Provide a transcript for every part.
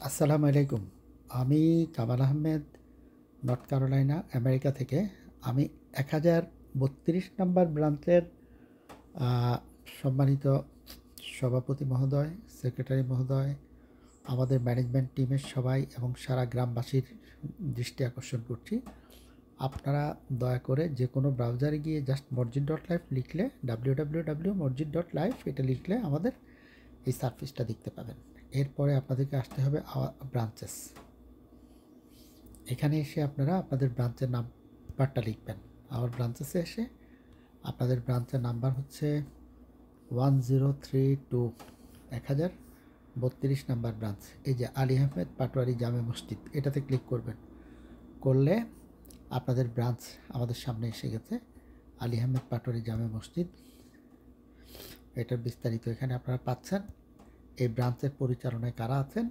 আসসালামু আলাইকুম। আমি Kamal Ahmed, north Carolina, America থেকে। আমি 1032 নম্বর ব্রাঞ্চের আ সম্মানিত সভাপতি মহোদয়, সেক্রেটারি মহোদয়, আমাদের ম্যানেজমেন্ট টিমের সবাই এবং সারা গ্রামবাসীর দৃষ্টি আকর্ষণ করছি। আপনারা দয়া করে যেকোনো ব্রাউজারে গিয়ে জাস্ট mojit.life লিখলে www.mojit.life এটা লিখলে আমাদের এই সার্ভিসটা দেখতে পাবেন। এরপরে আপনাদেরকে আসতে হবে ব্রাঞ্চেস। এখানে এসে আপনারা আপনাদের ব্রাঞ্চের নাম্বারটা লিখবেন। আমার ব্রাঞ্চেসে এসে আপনাদের ব্রাঞ্চের নাম্বার হচ্ছে 1032, 1032 নাম্বার ব্রাঞ্চ। এই যে আলী আহমেদ পাটোয়ারি জামে মসজিদ, এটাতে ক্লিক করবেন। করলে আপনাদের ব্রাঞ্চ আমাদের সামনে এসে গেছে, আলী আহমেদ পাটোয়ারি জামে মসজিদ। এটার বিস্তারিত এখানে আপনারা পাচ্ছেন। এই ব্রাঞ্চের পরিচালনায় কারা আছেন,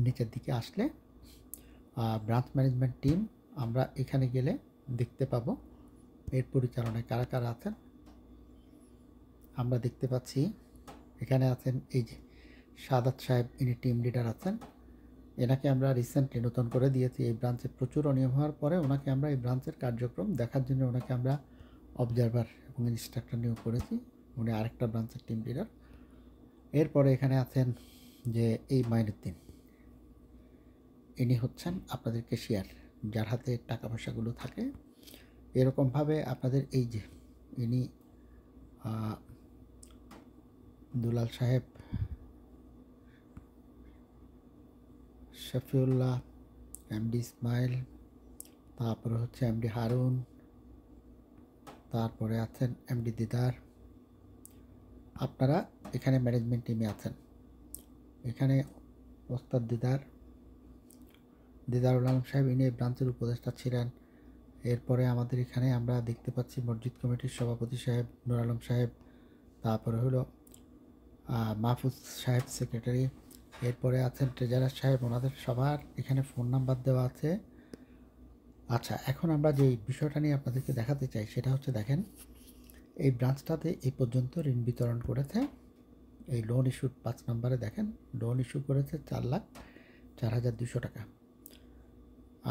নিচের দিকে আসলে ব্রাঞ্চ ম্যানেজমেন্ট টিম আমরা এখানে গেলে দেখতে পাবো এর পরিচালনায় কারা কারা আছেন। আমরা দেখতে পাচ্ছি এখানে আছেন এই যে সাদাত সাহেব, ইনি টিম লিডার আছেন। এনাকে আমরা রিসেন্টলি নতুন করে দিয়েছি। এই ব্রাঞ্চে প্রচুর অনিয়ম হওয়ার পরে ওনাকে আমরা এই ব্রাঞ্চের কার্যক্রম দেখার জন্য ওনাকে আমরা অবজারভার এবং ইনস্ট্রাক্টর নিয়োগ করেছি। উনি আরেকটা ব্রাঞ্চের টিম লিডার। এরপরে এখানে আছেন যে এই মাইনুদ্দিন, ইনি হচ্ছেন আপনাদের ক্যাশিয়ার, যার হাতে টাকা পয়সাগুলো থাকে। এরকমভাবে আপনাদের এই যে ইনি দুলাল সাহেব, শফিউল্লাহ, এমডি ইসমাইল, তারপরে হচ্ছে এমডি হারুন, তারপরে আছেন এমডি দিদার। আপনারা এখানে ম্যানেজমেন্ট টিমে আছেন। এখানে ওস্তাদ দিদারুল আলম সাহেব, ইনি ব্রাঞ্চের উপদেষ্টা ছিলেন। এরপরে আমাদের এখানে আমরা দেখতে পাচ্ছি মসজিদ কমিটির সভাপতি সাহেব নূর আলম সাহেব, তারপরে হলো মাহফুজ সাহেব সেক্রেটারি। এরপরে আছেন ট্রেজারার সাহেব, ওনাদের সবার এখানে ফোন নাম্বার দেওয়া আছে। আচ্ছা, এখন আমরা যে বিষয়টা নিয়ে আপনাদেরকে দেখাতে চাই সেটা হচ্ছে, দেখেন এই ব্রাঞ্চটাতে এই পর্যন্ত ঋণ বিতরণ করেছে। এই লোন ইস্যু 5 নম্বরে দেখেন লোন ইস্যু করেছে 4,04,200 টাকা।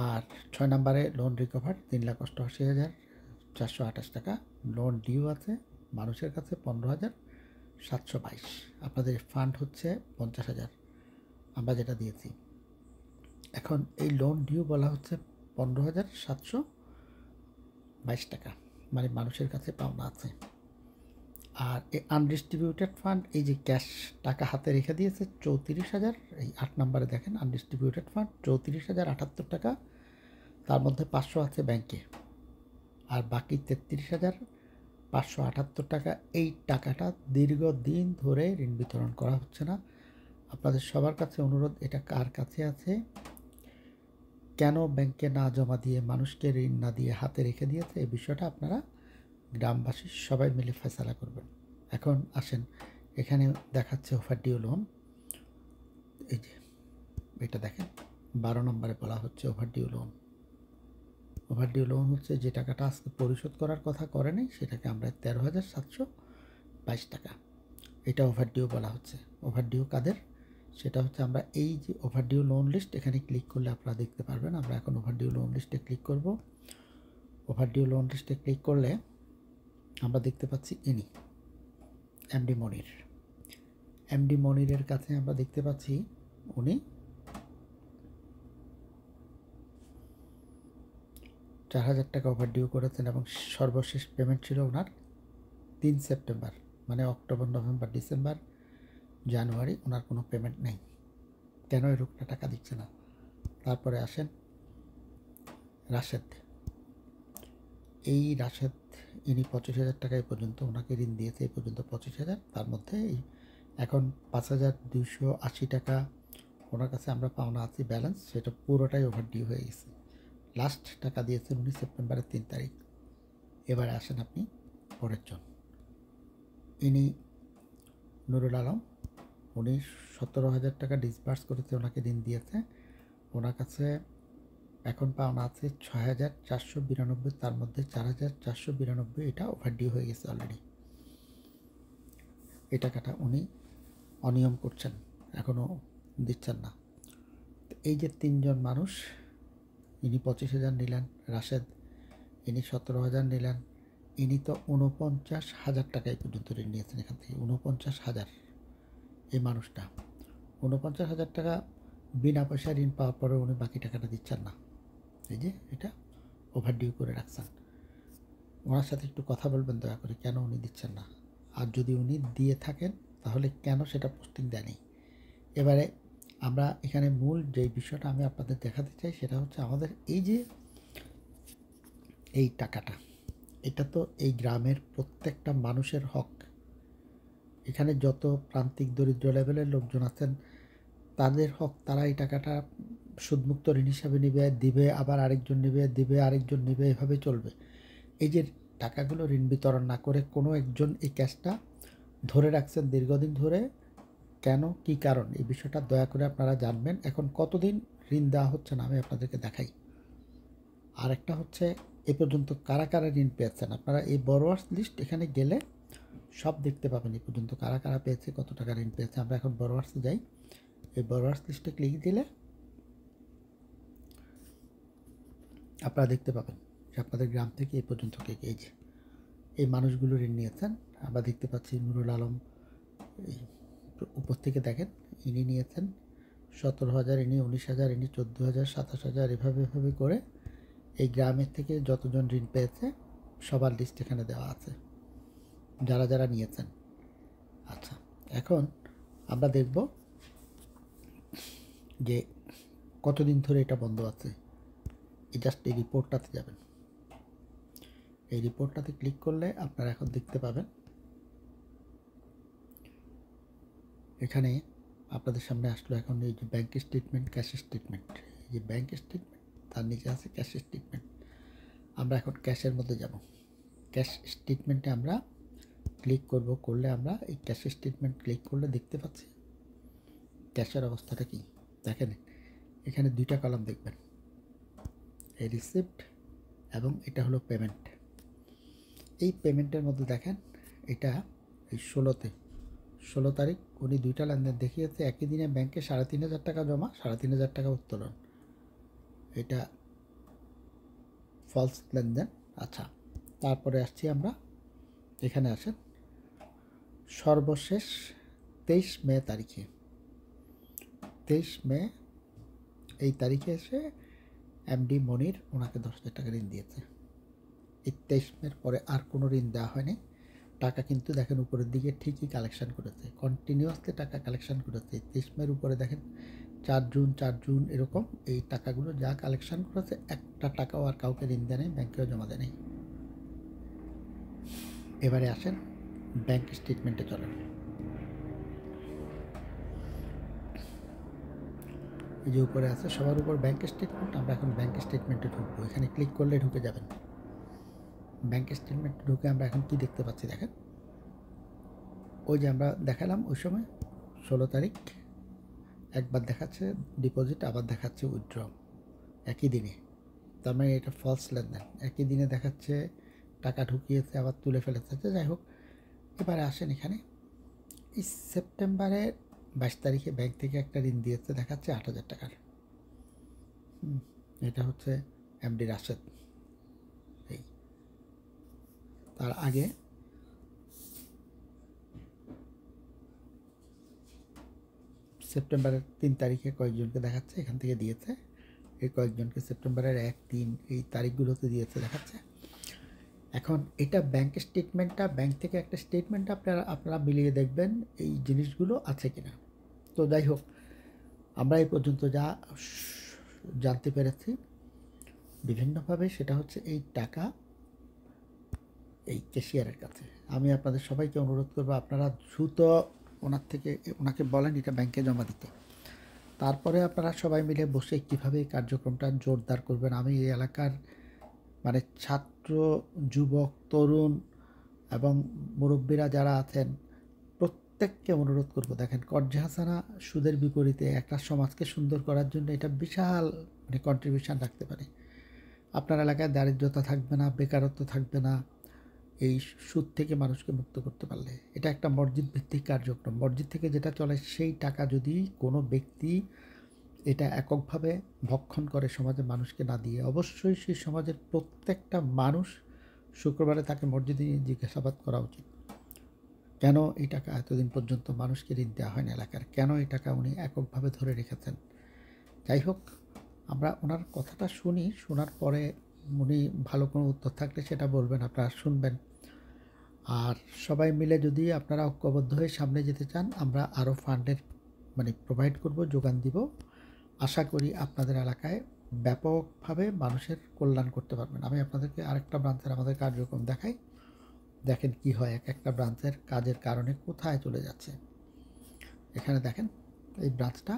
আর 6 নম্বরে লোন রিকভার 3,88,428 টাকা। লোন ডিউ আছে মানুষের কাছে 15,722। আপনাদের ফান্ড হচ্ছে 50,000 আমরা যেটা দিয়েছি। এখন এই লোন ডিউ বলা হচ্ছে 15,722 টাকা, মানে মানুষের কাছে পাওনা আছে। আর এই আনডিস্ট্রিবিউটেড ফান্ড, এই যে ক্যাশ টাকা হাতে রেখে দিয়েছে 34,000। এই 8 নম্বরে দেখেন আনডিস্ট্রিবিউটেড ফান্ড 34,078 টাকা। তার মধ্যে 500 আছে ব্যাংকে, আর বাকি 33,578 টাকা। এই টাকাটা দীর্ঘদিন ধরে ঋণ বিতরণ করা হচ্ছে না। আপনাদের সবার কাছে অনুরোধ, এটা কার কাছে আছে, কেন ব্যাংকে না জমা দিয়ে মানুষকে ঋণ না দিয়ে হাতে রেখে দিয়েছে, এই বিষয়টা আপনারা গ্রামবাসী সবাই মিলে ফয়সালা করবেন। এখন আসেন, এখানে দেখাচ্ছে ওভারডিউ লোন। এই যে এটা দেখেন 12 নম্বরে বলা হচ্ছে ওভারডিউ লোন। ওভারডিউ লোন হচ্ছে যে টাকাটা আজকে পরিশোধ করার কথা করে নেই, সেটাকে আমরা 13,722 টাকা, এটা ওভারডিউ বলা হচ্ছে। ওভারডিউ কাদের, সেটা হচ্ছে আমরা এই যে ওভারডিউ লোন লিস্ট, এখানে ক্লিক করলে আপনারা দেখতে পারবেন। আমরা এখন ওভারডিউ লোন লিস্টে ক্লিক করব। ওভারডিউ লোন লিস্টে ক্লিক করলে আমরা দেখতে পাচ্ছি ইনি এমডি মনির। এমডি মনিরের কাছে আমরা দেখতে পাচ্ছি উনি 4,000 টাকা ওভারডিউ করেছেন এবং সর্বশেষ পেমেন্ট ছিল ওনার 3 সেপ্টেম্বর, মানে অক্টোবর, নভেম্বর, ডিসেম্বর, জানুয়ারি ওনার কোনো পেমেন্ট নেই। কেন এই রোগটা টাকা দিচ্ছে না? তারপরে আসেন রাশেদ। এই রাশেদ, ইনি 25,000 টাকা এই পর্যন্ত ওনাকে ঋণ দিয়েছে, এই পর্যন্ত 25,000। তার মধ্যে এই এখন 5,280 টাকা ওনার কাছে আমরা পাওনা আছি ব্যালেন্স, সেটা পুরোটাই ওভারডিউ হয়ে গেছে। লাস্ট টাকা দিয়েছেন উনি সেপ্টেম্বরের 3 তারিখ। এবারে আসেন আপনি পরের জন, ইনি নুরুল আলম। উনি 17,000 টাকা ডিসবার্স করেছে, ওনাকে ঋণ দিয়েছে। ওনার কাছে এখন পাওনা আছে 6,492, তার মধ্যে 4,492 এটা ওভারডিউ হয়ে গেছে অলরেডি। এই টাকাটা উনি অনিয়ম করছেন, এখনও দিচ্ছেন না। এই যে 3 জন মানুষ, ইনি 25,000 নিলেন, রাশেদ ইনি 17,000 নিলেন, ইনি তো 49,000 টাকা এই পর্যন্ত ঋণ নিয়েছেন এখান থেকে। 49,000 এই মানুষটা 49,000 টাকা বিনা পয়সায় ঋণ পাওয়ার পরে উনি বাকি টাকাটা দিচ্ছেন না। এই যে এটা ওভারডিউ করে রাখছেন। ওনার সাথে একটু কথা বলবেন দয়া করে, কেন উনি দিচ্ছেন না, আর যদি উনি দিয়ে থাকেন তাহলে কেন সেটা পোস্টিং দেয়নি। এবারে আমরা এখানে মূল যে বিষয়টা আমি আপনাদের দেখাতে চাই সেটা হচ্ছে আমাদের এই যে এই টাকাটা, এটা তো এই গ্রামের প্রত্যেকটা মানুষের হক। এখানে যত প্রান্তিক দরিদ্র লেভেলের লোকজন আছেন তাদের হক, তারা এই টাকাটা সুদমুক্ত ঋণ হিসাবে নেবে, দিবে, আবার আরেকজন নেবে, দিবে, আরেকজন নেবে, এভাবে চলবে। এই যে টাকাগুলো ঋণ বিতরণ না করে কোনো একজন এই ক্যাশটা ধরে রাখছেন দীর্ঘদিন ধরে, কেন, কি কারণ, এই বিষয়টা দয়া করে আপনারা জানবেন। এখন কতদিন ঋণ দেওয়া হচ্ছে না আমি আপনাদেরকে দেখাই। আর একটা হচ্ছে এ পর্যন্ত কারা কারা ঋণ পেয়েছেন, আপনারা এই বরোয়ার্স লিস্ট এখানে গেলে সব দেখতে পাবেন এ পর্যন্ত কারা কারা পেয়েছে, কত টাকা ঋণ পেয়েছে। আমরা এখন বরোয়ার্সে যাই, এই বরোয়ার্স লিস্টে ক্লিক দিলে আপনারা দেখতে পাবেন যে আপনাদের গ্রাম থেকে এই পর্যন্ত কে কে, এই যে এই মানুষগুলো ঋণ নিয়েছেন। আমরা দেখতে পাচ্ছি নুরুল আলম, এই উপর থেকে দেখেন ইনি নিয়েছেন 17,000, ইনি 19,000, ইনি 14,000, 27,000, এভাবে করে এই গ্রামের থেকে যতজন ঋণ পেয়েছে সবার লিস্ট এখানে দেওয়া আছে, যারা যারা নিয়েছেন। আচ্ছা, এখন আমরা দেখব যে কতদিন ধরে এটা বন্ধ আছে। এই জাস্ট এই রিপোর্টটাতে যাবেন, এই রিপোর্টটাতে ক্লিক করলে আপনারা এখন দেখতে পাবেন এখানে আপনাদের সামনে আসলো এখন এই যে ব্যাঙ্ক স্টেটমেন্ট, ক্যাশ স্টেটমেন্ট। এই যে ব্যাঙ্ক স্টেটমেন্ট, তার নিচে আছে ক্যাশ স্টেটমেন্ট। আমরা এখন ক্যাশের মধ্যে যাব। ক্যাশ স্টেটমেন্টে আমরা ক্লিক করব, করলে আমরা এই ক্যাশ স্টেটমেন্ট ক্লিক করলে দেখতে পাচ্ছি ক্যাশের অবস্থাটা কি। দেখেন এখানে দুইটা কলাম দেখবেন, এই রিসিপ্ট এবং এটা হলো পেমেন্ট। এই পেমেন্টের মধ্যে দেখেন এটা এই 16 তারিখ উনি দুইটা লেনদেন দেখিয়েছে, একই দিনে ব্যাংকে 3,500 টাকা জমা, 3,500 টাকা উত্তোলন, এটা ফলস লেনদেন। আচ্ছা, তারপরে আসছি আমরা, এখানে আসেন সর্বশেষ 23 মে তারিখে, 23 মে এই তারিখে এসে এমডি মনির ওনাকে 10,000 টাকা ঋণ দিয়েছে। এই 23 মের পরে আর কোনো ঋণ দেওয়া হয়নি। টাকা কিন্তু দেখেন উপরের দিকে ঠিকই কালেকশন করেছে, কন্টিনিউয়াসলি টাকা কালেকশন করেছে। 23 মের উপরে দেখেন 4 জুন এরকম এই টাকাগুলো যা কালেকশন করেছে, একটা টাকাও আর কাউকে ঋণ দেয় নেই, ব্যাংকেও জমা দেয় নেই। এবারে আসেন ব্যাংক স্টেটমেন্টে চলেন। এই যে উপরে আছে সবার উপর ব্যাংক স্টেটমেন্ট, আমরা এখন ব্যাংক স্টেটমেন্টে ঢুকবো। এখানে ক্লিক করলে ঢুকে যাবেন। ব্যাংক স্টেটমেন্টে ঢুকে আমরা এখন কি দেখতে পাচ্ছি দেখেন, ওই যে আমরা দেখালাম ওই সময় 16 তারিখ একবার দেখাচ্ছে ডিপোজিট, আবার দেখাচ্ছে উইথড্র একই দিনে। তার মানে এটা ফলস লেনদেন, একই দিনে দেখাচ্ছে টাকা ঢুকিয়েছে আবার তুলে ফেলেছে। যাই হোক, এবারে আসেন এখানে এই সেপ্টেম্বরের 22 তারিখে ব্যাংক থেকে একটা ঋণ দিয়েছে, দেখাচ্ছে 8,000 টাকার। এটা হচ্ছে এমডি রাশেদ। এই তার আগে সেপ্টেম্বরের 3 তারিখে কয়েকজনকে দেখাচ্ছে এখান থেকে দিয়েছে, এই কয়েকজনকে সেপ্টেম্বরের 1, 3 এই তারিখগুলোতে দিয়েছে দেখাচ্ছে। এখন এটা ব্যাংক স্টেটমেন্টটা, ব্যাংক থেকে একটা স্টেটমেন্ট আপনারা মিলিয়ে দেখবেন এই জিনিসগুলো আছে কিনা। তো যাই হোক, আমরা এই পর্যন্ত যা জানতে পেরেছি বিভিন্নভাবে, সেটা হচ্ছে এই টাকা এই ক্যাশিয়ারের কাছে। আমি আপনাদের সবাইকে অনুরোধ করবো আপনারা দ্রুত ওনাকে বলেন এটা ব্যাংকে জমা দিতে। তারপরে আপনারা সবাই মিলে বসে কীভাবে এই কার্যক্রমটা জোরদার করবেন। আমি এই এলাকার মানে ছাত্র, যুবক, তরুণ এবং মুরব্বীরা যারা আছেন প্রত্যেককে অনুরোধ করবো, দেখেন কর্জে হাসানা সুদের বিপরীতে একটা সমাজকে সুন্দর করার জন্য এটা বিশাল মানে কন্ট্রিবিউশন রাখতে পারে। আপনার এলাকায় দারিদ্রতা থাকবে না, বেকারত্ব থাকবে না, এই সুদ থেকে মানুষকে মুক্ত করতে পারলে। এটা একটা মসজিদ ভিত্তিক কার্যক্রম, মসজিদ থেকে যেটা চলে সেই টাকা যদি কোনো ব্যক্তি এটা এককভাবে ভক্ষণ করে সমাজের মানুষকে না দিয়ে অবশ্যই সেই সমাজের প্রত্যেকটা মানুষ শুক্রবারে তাকে মসজিদে জিজ্ঞাসাবাদ করা উচিত। কেন এই টাকা এতদিন পর্যন্ত মানুষকে ঋণ দেওয়া হয় না এলাকার, কেন এই টাকা উনি এককভাবে ধরে রেখেছেন। যাই হোক, আমরা ওনার কথাটা শুনি, শোনার পরে উনি ভালো কোনো উত্তর থাকলে সেটা বলবেন, আপনারা শুনবেন। আর সবাই মিলে যদি আপনারা ঐক্যবদ্ধ হয়ে সামনে যেতে চান, আমরা আরও ফান্ডের প্রোভাইড করব, যোগান দিব। আশা করি আপনাদের এলাকায় ব্যাপকভাবে মানুষের কল্যাণ করতে পারবেন। আমি আপনাদেরকে আরেকটা ব্রাঞ্চের আমাদের কার্যক্রম দেখাই, দেখেন কি হয় এক একটা ব্রাঞ্চের কাজের কারণে কোথায় চলে যাচ্ছে। এখানে দেখেন এই ব্রাঞ্চটা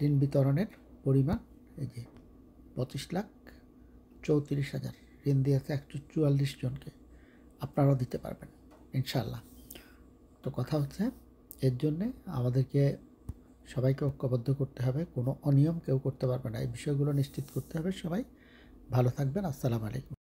ঋণ বিতরণের পরিমাণ এই যে 25,34,000 ঋণ দিয়েছে 144 জনকে। আপনারাও দিতে পারবেন ইনশাল্লাহ। তো কথা হচ্ছে, এর জন্যে আমাদেরকে সবাইকে ঐক্যবদ্ধ করতে হবে, কোনো অনিয়ম কেউ করতে পারবে না, এই বিষয়গুলো নিশ্চিত করতে হবে। সবাই ভালো থাকবেন। আসসালামু আলাইকুম।